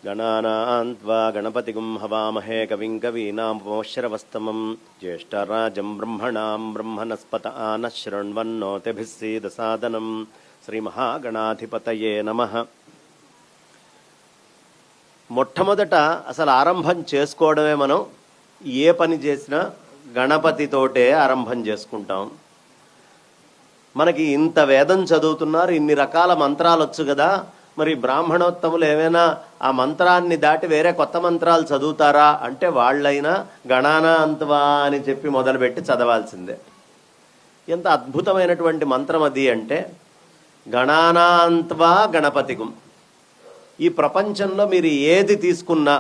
గణానాం త్వా గణపతిగుం హవామహే కవిం కవీనాముపమశ్రవస్తమం జ్యేష్ఠరాజం బ్రహ్మణాం బ్రహ్మణస్పత ఆనః శృణ్వన్నోతిభిः సీదసాదనం. శ్రీమహాగణాధిపతయే నమః. మొట్టమొదట అసలు ఆరంభం చేసుకోవడమే. మనం ఏ పని చేసినా గణపతితోటే ఆరంభం చేసుకుంటాం. మనకి ఇంత వేదం చదువుతున్నారు, ఇన్ని రకాల మంత్రాలు వచ్చు కదా, మరి బ్రాహ్మణోత్తములు ఏమైనా ఆ మంత్రాన్ని దాటి వేరే కొత్త మంత్రాలు చదువుతారా అంటే వాళ్ళైనా గణానాంత్వా అని చెప్పి మొదలుపెట్టి చదవాల్సిందే. ఎంత అద్భుతమైనటువంటి మంత్రం అది అంటే గణానాంత్వా గణపతిగుం. ఈ ప్రపంచంలో మీరు ఏది తీసుకున్నా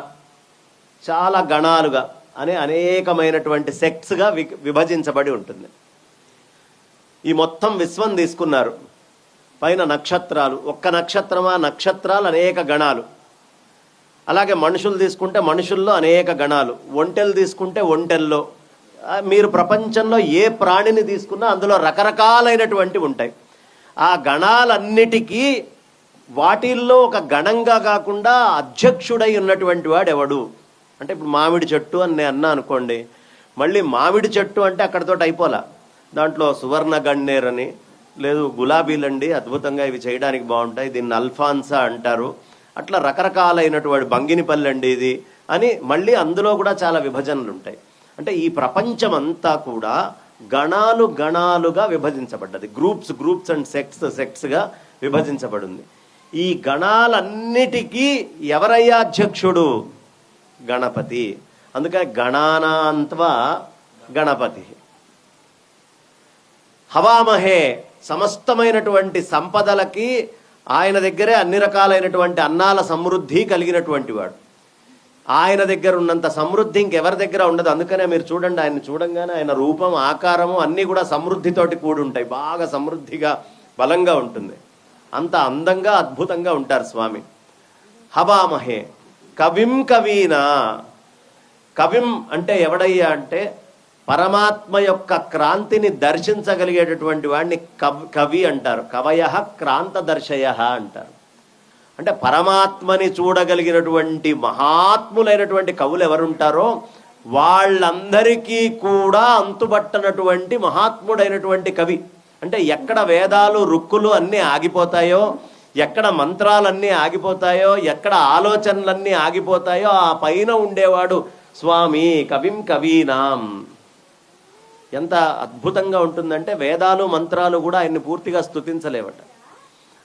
చాలా గణాలుగా అనే అనేకమైనటువంటి సెక్ట్స్గా విభజించబడి ఉంటుంది. ఈ మొత్తం విశ్వం తీసుకున్నారు, పైన నక్షత్రాలు, ఒక్క నక్షత్రమా, నక్షత్రాలు అనేక గణాలు. అలాగే మనుషులు తీసుకుంటే మనుషుల్లో అనేక గణాలు, ఒంటెలు తీసుకుంటే ఒంటెల్లో, మీరు ప్రపంచంలో ఏ ప్రాణిని తీసుకున్నా అందులో రకరకాలైనటువంటి ఉంటాయి. ఆ గణాలన్నిటికీ వాటిల్లో ఒక గణంగా కాకుండా అధ్యక్షుడై ఉన్నటువంటి వాడు ఎవడు అంటే, ఇప్పుడు మామిడి చెట్టు అని నేను అన్నా అనుకోండి, మళ్ళీ మామిడి చెట్టు అంటే అక్కడితో అయిపోలా. దాంట్లో సువర్ణ గన్నేరని, లేదు గులాబీలండి అద్భుతంగా ఇవి చేయడానికి బాగుంటాయి, దీన్ని అల్ఫాన్సా అంటారు, అట్లా రకరకాలైనటువంటి బంగినిపల్లి అండి ఇది అని మళ్ళీ అందులో కూడా చాలా విభజనలు ఉంటాయి. అంటే ఈ ప్రపంచం అంతా కూడా గణాలు గణాలుగా విభజించబడ్డది. గ్రూప్స్ అండ్ సెక్ట్స్గా విభజించబడింది. ఈ గణాలన్నిటికీ ఎవరయ్యా అధ్యక్షుడు? గణపతి. అందుకని గణానాంత్వా గణపతి. హవామహే, సమస్తమైనటువంటి సంపదలకి ఆయన దగ్గరే అన్ని రకాలైనటువంటి అన్నాల సమృద్ధి కలిగినటువంటి వాడు. ఆయన దగ్గర ఉన్నంత సమృద్ధి ఇంకెవరి దగ్గర ఉండదు. అందుకనే మీరు చూడండి, ఆయన చూడంగానే ఆయన రూపం, ఆకారము అన్నీ కూడా సమృద్ధితోటి కూడి ఉంటాయి. బాగా సమృద్ధిగా బలంగా ఉంటుంది. అంత అందంగా అద్భుతంగా ఉంటారు స్వామి. హవామహే కవిం కవీనా. కవిం అంటే ఎవడయ్యా అంటే పరమాత్మ యొక్క క్రాంతిని దర్శించగలిగేటటువంటి వాడిని కవి అంటారు. కవయః క్రాంతదర్శయః అంటారు. అంటే పరమాత్మని చూడగలిగినటువంటి మహాత్ములైనటువంటి కవులు ఎవరుంటారో వాళ్ళందరికీ కూడా అంతుబట్టనటువంటి మహాత్ముడైనటువంటి కవి. అంటే ఎక్కడ వేదాలు రుక్కులు అన్నీ ఆగిపోతాయో, ఎక్కడ మంత్రాలన్నీ ఆగిపోతాయో, ఎక్కడ ఆలోచనలన్నీ ఆగిపోతాయో ఆ పైన ఉండేవాడు స్వామి. కవిం కవీనాం. ఎంత అద్భుతంగా ఉంటుందంటే వేదాలు మంత్రాలు కూడా ఆయన్ని పూర్తిగా స్తుతించలేవట.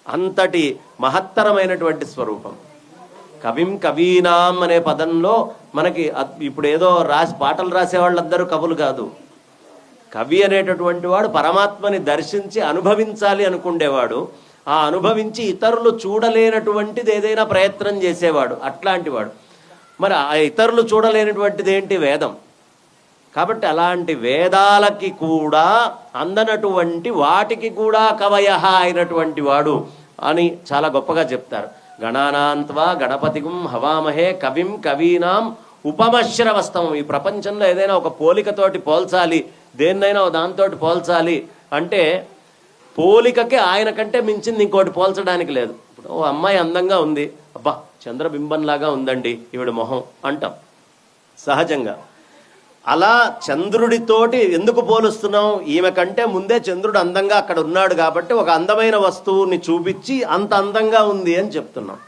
అంతటి మహత్తరమైనటువంటి స్వరూపం. కవిం కవీనాం అనే పదంలో మనకి ఇప్పుడు ఏదో పాటలు రాసే వాళ్ళందరూ కవులు కాదు. కవి అనేటటువంటి వాడు పరమాత్మని దర్శించి అనుభవించాలి అనుకుండేవాడు. ఆ అనుభవించి ఇతరులు చూడలేనటువంటిది ఏదైనా ప్రయత్నం చేసేవాడు, అట్లాంటి వాడు. మరి ఆ ఇతరులు చూడలేనటువంటిది ఏంటి? వేదం. కాబట్టి అలాంటి వేదాలకి కూడా అందనటువంటి వాటికి కూడా కవయః అయినటువంటి వాడు అని చాలా గొప్పగా చెప్తారు. గణానాంత్వా గణపతిగుం హవామహే కవిం కవీనాం ఉపమశ్రవస్తమం. ఈ ప్రపంచంలో ఏదైనా ఒక పోలికతోటి పోల్చాలి, దేన్నైనా దాంతో పోల్చాలి అంటే పోలికకి ఆయన కంటే మించింది ఇంకోటి పోల్చడానికి లేదు. ఇప్పుడు ఓ అమ్మాయి అందంగా ఉంది, అబ్బా చంద్రబింబంలాగా ఉందండి ఈవిడ మొహం అంటాం సహజంగా. అలా చంద్రుడితోటి ఎందుకు పోలుస్తున్నాం? ఈమె కంటే ముందే చంద్రుడు అందంగా అక్కడ ఉన్నాడు కాబట్టి ఒక అందమైన వస్తువుని చూపించి అంత అందంగా ఉంది అని చెప్తున్నాం.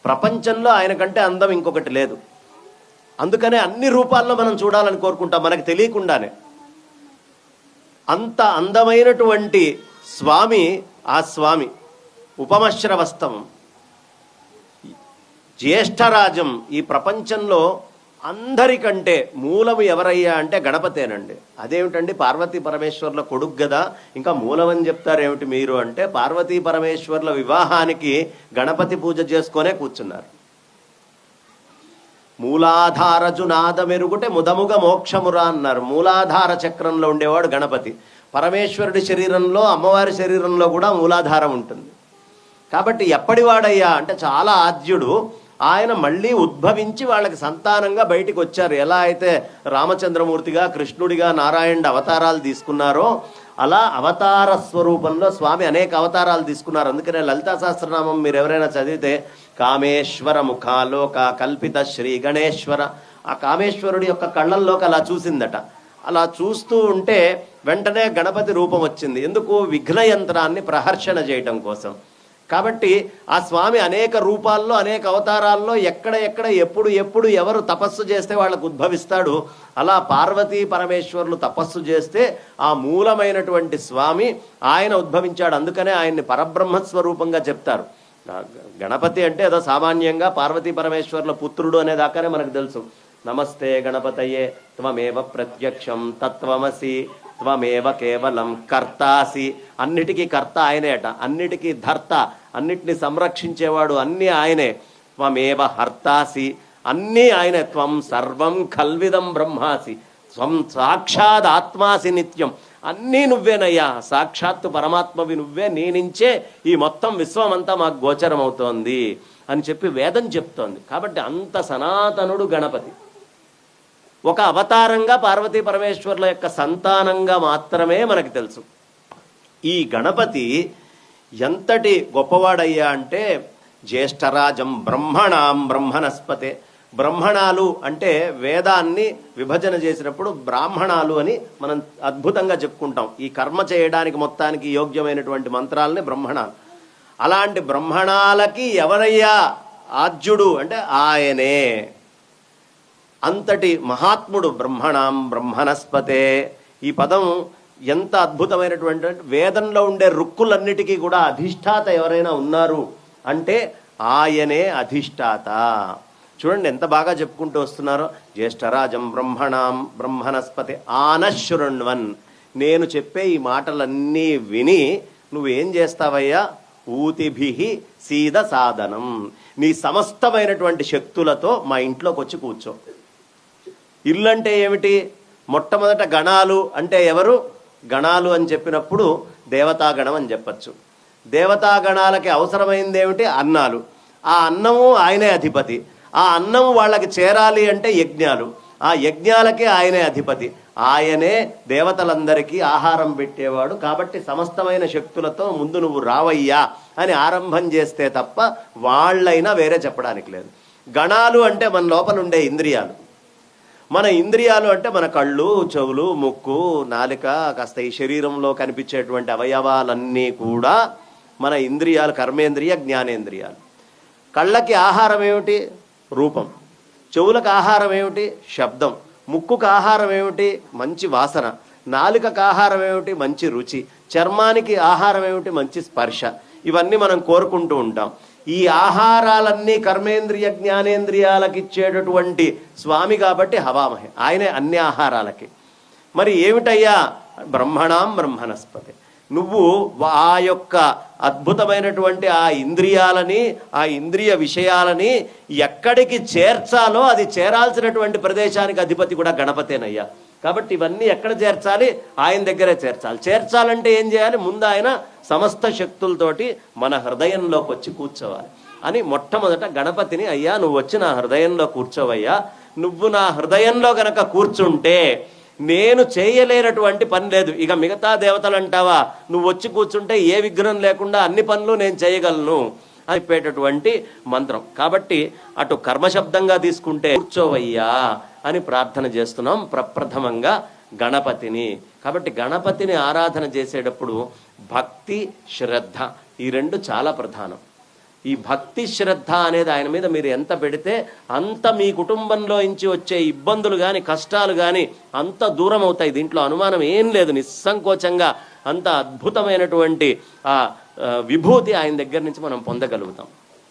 ప్రపంచంలో ఆయన కంటే అందం ఇంకొకటి లేదు. అందుకనే అన్ని రూపాల్లో మనం చూడాలని కోరుకుంటాం మనకు తెలియకుండానే. అంత అందమైనటువంటి స్వామి ఆ స్వామి. ఉపమశ్రవస్తం జ్యేష్ఠరాజం. ఈ ప్రపంచంలో అందరికంటే మూలము ఎవరయ్యా అంటే గణపతేనండి. అదేమిటండి, పార్వతీ పరమేశ్వర్ల కొడుకు కదా, ఇంకా మూలమని చెప్తారేమిటి మీరు అంటే, పార్వతీ పరమేశ్వర్ల వివాహానికి గణపతి పూజ చేసుకొనే కూర్చున్నారు. మూలాధారజు నాదమెరుగుటే ముదముగ మోక్షమురా అన్నారు. మూలాధార చక్రంలో ఉండేవాడు గణపతి. పరమేశ్వరుడి శరీరంలో, అమ్మవారి శరీరంలో కూడా మూలాధారం ఉంటుంది. కాబట్టి ఎప్పటివాడయ్యా అంటే చాలా ఆద్యుడు. ఆయన మళ్ళీ ఉద్భవించి వాళ్ళకి సంతానంగా బయటికి వచ్చారు. ఎలా అయితే రామచంద్రమూర్తిగా, కృష్ణుడిగా, నారాయణుడి అవతారాలు తీసుకున్నారో అలా అవతార స్వరూపంలో స్వామి అనేక అవతారాలు తీసుకున్నారు. అందుకనే లలితా సహస్రనామం మీరు ఎవరైనా చదివితే కామేశ్వర ముఖాలోక కల్పిత శ్రీ గణేశ్వర, ఆ కామేశ్వరుడి యొక్క కళ్ళల్లోకి అలా చూసిందట. అలా చూస్తూ ఉంటే వెంటనే గణపతి రూపం వచ్చింది. ఎందుకు? విఘ్న యంత్రాన్ని ప్రహర్షణ చేయటం కోసం. కాబట్టి ఆ స్వామి అనేక రూపాల్లో అనేక అవతారాల్లో ఎక్కడ ఎప్పుడు ఎప్పుడు ఎవరు తపస్సు చేస్తే వాళ్ళకు ఉద్భవిస్తాడు. అలా పార్వతీ పరమేశ్వరులు తపస్సు చేస్తే ఆ మూలమైనటువంటి స్వామి ఆయన ఉద్భవించాడు. అందుకనే ఆయన్ని పరబ్రహ్మస్వరూపంగా చెప్తారు. గణపతి అంటే ఏదో సామాన్యంగా పార్వతీ పరమేశ్వరుల పుత్రుడు అనేదాకానే మనకు తెలుసు. నమస్తే గణపతయే త్వమేవ ప్రత్యక్షం తత్వమసి త్వమేవ కేవలం కర్తాసి. అన్నిటికీ కర్త ఆయనేట, అన్నిటికీ ధర్త, అన్నిటిని సంరక్షించేవాడు అన్నీ ఆయనే. త్వమేవ హర్తాసి, అన్నీ ఆయనే. త్వం సర్వం కల్విదం బ్రహ్మాసి, త్వం సాక్షాత్ ఆత్మాసి నిత్యం. అన్నీ నువ్వేనయ్యా, సాక్షాత్తు పరమాత్మవి నువ్వే, నీ నుంచే ఈ మొత్తం విశ్వం అంతా మాకు గోచరం అవుతోంది అని చెప్పి వేదం చెప్తోంది. కాబట్టి అంత సనాతనుడు గణపతి. ఒక అవతారంగా పార్వతీ పరమేశ్వరుల యొక్క సంతానంగా మాత్రమే మనకు తెలుసు. ఈ గణపతి ఎంతటి గొప్పవాడయ్యా అంటే జ్యేష్ఠరాజం బ్రహ్మణాం బ్రహ్మణస్పతే. బ్రహ్మణాలు అంటే వేదాన్ని విభజన చేసినప్పుడు బ్రాహ్మణాలు అని మనం అద్భుతంగా చెప్పుకుంటాం. ఈ కర్మ చేయడానికి మొత్తానికి యోగ్యమైనటువంటి మంత్రాలని బ్రహ్మణాలు. అలాంటి బ్రహ్మణాలకి ఎవరయ్యా ఆద్యుడు అంటే ఆయనే. అంతటి మహాత్ముడు బ్రహ్మణాం బ్రహ్మణస్పతే. ఈ పదం ఎంత అద్భుతమైనటువంటి, వేదంలో ఉండే రుక్కులన్నిటికీ కూడా అధిష్టాత ఎవరైనా ఉన్నారు అంటే ఆయనే అధిష్టాత. చూడండి ఎంత బాగా చెప్పుకుంటూ వస్తున్నారో. జ్యేష్ఠరాజం బ్రహ్మణాం బ్రహ్మణస్పతే ఆనశృణ్వన్. నేను చెప్పే ఈ మాటలన్నీ విని నువ్వేం చేస్తావయ్యా? ఊతిభిహి సీద సాధనం. నీ సమస్తమైనటువంటి శక్తులతో మా ఇంట్లోకి వచ్చి కూర్చో. ఇల్లు అంటే ఏమిటి? మొట్టమొదట గణాలు అంటే ఎవరు? గణాలు అని చెప్పినప్పుడు దేవతాగణం అని చెప్పచ్చు. దేవతాగణాలకి అవసరమైంది ఏమిటి? అన్నాలు. ఆ అన్నము ఆయనే అధిపతి. ఆ అన్నము వాళ్ళకి చేరాలి అంటే యజ్ఞాలు. ఆ యజ్ఞాలకే ఆయనే అధిపతి. ఆయనే దేవతలందరికీ ఆహారం పెట్టేవాడు. కాబట్టి సమస్తమైన శక్తులతో ముందు నువ్వు రావయ్యా అని ఆరంభం చేస్తే తప్ప వాళ్ళైనా వేరే చెప్పడానికి లేదు. గణాలు అంటే మన లోపల ఉండే ఇంద్రియాలు. మన ఇంద్రియాలు అంటే మన కళ్ళు, చెవులు, ముక్కు, నాలిక, కాస్త ఈ శరీరంలో కనిపించేటువంటి అవయవాలన్నీ కూడా మన ఇంద్రియాలు. కర్మేంద్రియ, జ్ఞానేంద్రియాలు. కళ్ళకి ఆహారం ఏమిటి? రూపం. చెవులకు ఆహారం ఏమిటి? శబ్దం. ముక్కుకు ఆహారం ఏమిటి? మంచి వాసన. నాలుకకు ఆహారం ఏమిటి? మంచి రుచి. చర్మానికి ఆహారం ఏమిటి? మంచి స్పర్శ. ఇవన్నీ మనం కోరుకుంటూ ఉంటాం. ఈ ఆహారాలన్నీ కర్మేంద్రియ జ్ఞానేంద్రియాలకు ఇచ్చేటటువంటి స్వామి కాబట్టి హవామహే, ఆయనే అన్ని ఆహారాలకి. మరి ఏమిటయ్యా? బ్రహ్మణాం బ్రహ్మణస్పతి. నువ్వు ఆ యొక్క అద్భుతమైనటువంటి ఆ ఇంద్రియాలని, ఆ ఇంద్రియ విషయాలని ఎక్కడికి చేర్చాలో అది చేరాల్సినటువంటి ప్రదేశానికి అధిపతి కూడా గణపతేనయ్యా. కాబట్టి ఇవన్నీ ఎక్కడ చేర్చాలి? ఆయన దగ్గరే చేర్చాలి. చేర్చాలంటే ఏం చేయాలి? ముందు ఆయన సమస్త శక్తులతోటి మన హృదయంలోకి వచ్చి కూర్చోవాలి అని మొట్టమొదట గణపతిని, అయ్యా నువ్వు వచ్చి నా హృదయంలో కూర్చోవయ్యా. నువ్వు నా హృదయంలో గనక కూర్చుంటే నేను చేయలేనటువంటి పని లేదు. ఇక మిగతా దేవతలు అంటావా, నువ్వు వచ్చి కూర్చుంటే ఏ విఘ్నం లేకుండా అన్ని పనులు నేను చేయగలను అని చెప్పేటటువంటి మంత్రం. కాబట్టి అటు కర్మశబ్దంగా తీసుకుంటే కూర్చోవయ్యా అని ప్రార్థన చేస్తున్నాం ప్రప్రథమంగా గణపతిని. కాబట్టి గణపతిని ఆరాధన చేసేటప్పుడు భక్తి, శ్రద్ధ ఈ రెండు చాలా ప్రధానం. ఈ భక్తి శ్రద్ధ అనేది ఆయన మీద మీరు ఎంత పెడితే అంత మీ కుటుంబంలో నుంచి వచ్చే ఇబ్బందులు కానీ కష్టాలు కానీ అంత దూరం అవుతాయి. దీంట్లో అనుమానం ఏం లేదు. నిస్సంకోచంగా అంత అద్భుతమైనటువంటి ఆ విభూతి ఆయన దగ్గర నుంచి మనం పొందగలుగుతాం.